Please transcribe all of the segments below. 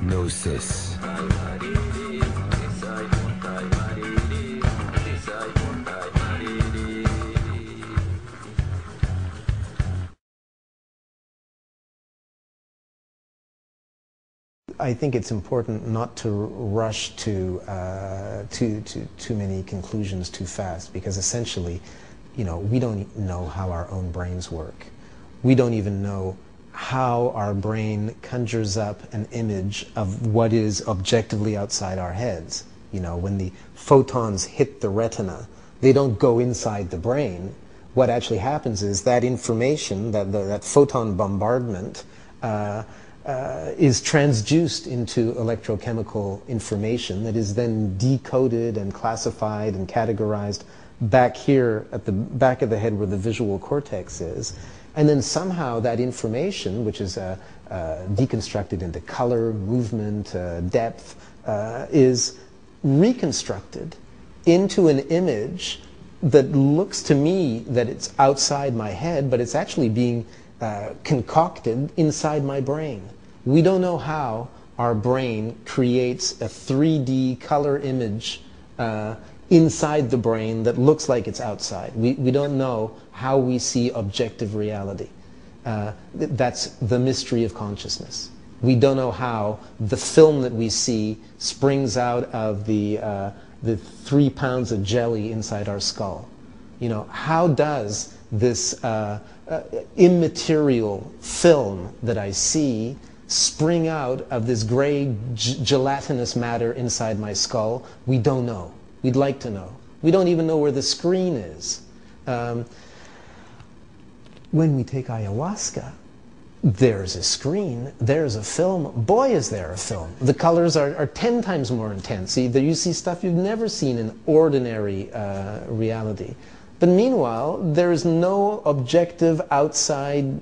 Gnosis. I think it's important not to rush to too many conclusions too fast, because essentially, we don't know how our own brains work. We don't even know how our brain conjures up an image of what is objectively outside our heads. When the photons hit the retina, they don't go inside the brain. What actually happens is that information, that photon bombardment, is transduced into electrochemical information that is then decoded and classified and categorized back here at the back of the head where the visual cortex is. And then somehow that information, which is deconstructed into color, movement, depth, is reconstructed into an image that looks to me that it's outside my head, but it's actually being concocted inside my brain. We don't know how our brain creates a 3D color image inside the brain that looks like it's outside. We don't know how we see objective reality. That's the mystery of consciousness. We don't know how the film that we see springs out of the 3 pounds of jelly inside our skull. How does this immaterial film that I see spring out of this gray gelatinous matter inside my skull? We don't know. We'd like to know. We don't even know where the screen is. When we take ayahuasca, there's a screen, there's a film. Boy, is there a film. The colors are 10 times more intense. You see stuff you've never seen in ordinary reality. But meanwhile, there's no objective outside,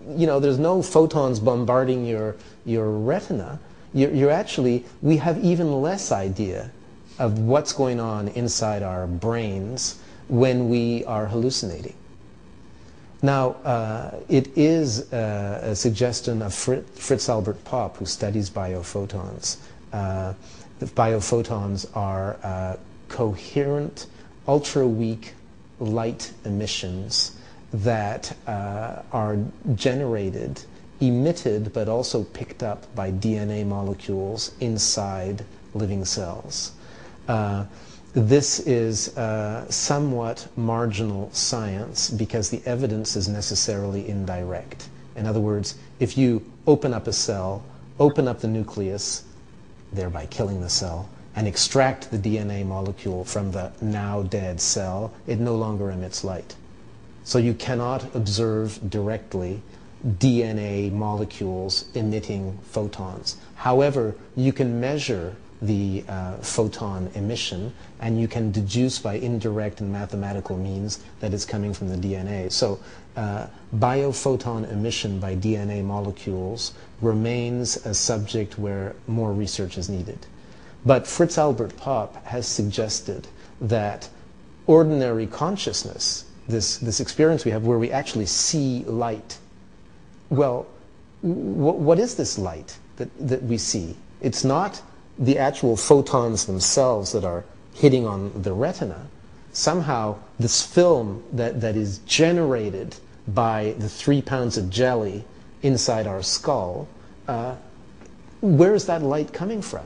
there's no photons bombarding your retina. We have even less idea of what's going on inside our brains when we are hallucinating. Now, it is a suggestion of Fritz Albert Popp, who studies biophotons. The biophotons are coherent, ultra-weak light emissions that are generated, emitted, but also picked up by DNA molecules inside living cells. This is somewhat marginal science because the evidence is necessarily indirect. In other words, if you open up a cell, open up the nucleus, thereby killing the cell, and extract the DNA molecule from the now dead cell, it no longer emits light. So you cannot observe directly DNA molecules emitting photons. However, you can measure the photon emission, and you can deduce by indirect and mathematical means that it's coming from the DNA. So biophoton emission by DNA molecules remains a subject where more research is needed. But Fritz Albert Popp has suggested that ordinary consciousness, this experience we have where we actually see light, well, what is this light that we see? It's not the actual photons themselves that are hitting on the retina. Somehow this film that is generated by the 3 pounds of jelly inside our skull, where is that light coming from?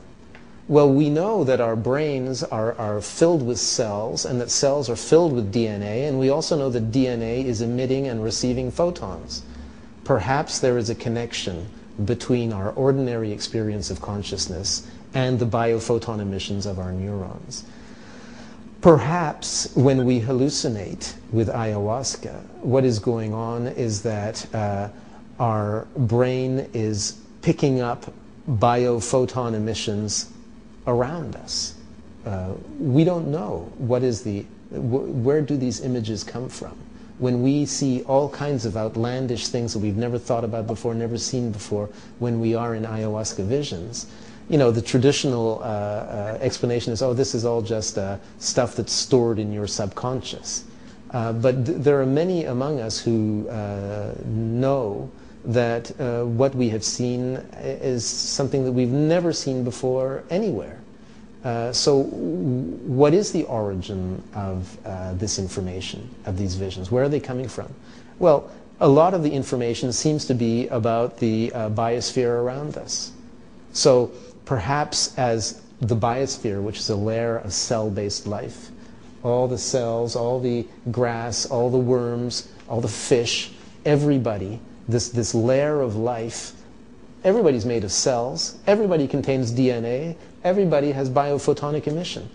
Well, we know that our brains are filled with cells, and that cells are filled with DNA, and we also know that DNA is emitting and receiving photons. Perhaps there is a connection between our ordinary experience of consciousness and the biophoton emissions of our neurons. Perhaps when we hallucinate with ayahuasca, what is going on is that our brain is picking up biophoton emissions around us. We don't know where do these images come from. When we see all kinds of outlandish things that we've never thought about before, never seen before, when we are in ayahuasca visions, the traditional explanation is, oh, this is all just stuff that's stored in your subconscious. But there are many among us who know that what we have seen is something that we've never seen before anywhere. So what is the origin of this information, of these visions? Where are they coming from? Well, a lot of the information seems to be about the biosphere around us. So perhaps as the biosphere, which is a layer of cell-based life, all the cells, all the grass, all the worms, all the fish, everybody, this layer of life, everybody's made of cells, everybody contains DNA, everybody has biophotonic emission.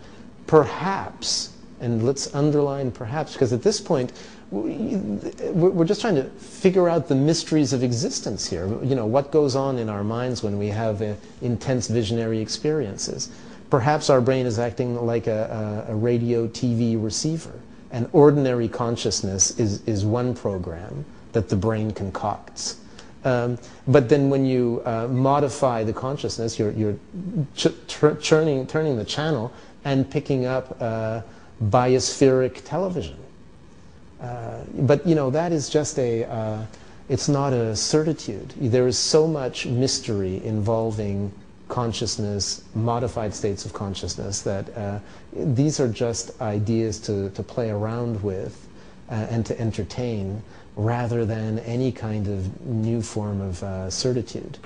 Perhaps, and let's underline perhaps, because at this point, we're just trying to figure out the mysteries of existence here. You know, what goes on in our minds when we have intense visionary experiences. Perhaps our brain is acting like a radio TV receiver. And ordinary consciousness is one program that the brain concocts. But then when you modify the consciousness, you're turning the channel and picking up biospheric television. But you know, that is just it's not a certitude. There is so much mystery involving consciousness, modified states of consciousness, that these are just ideas to play around with and to entertain, rather than any kind of new form of certitude.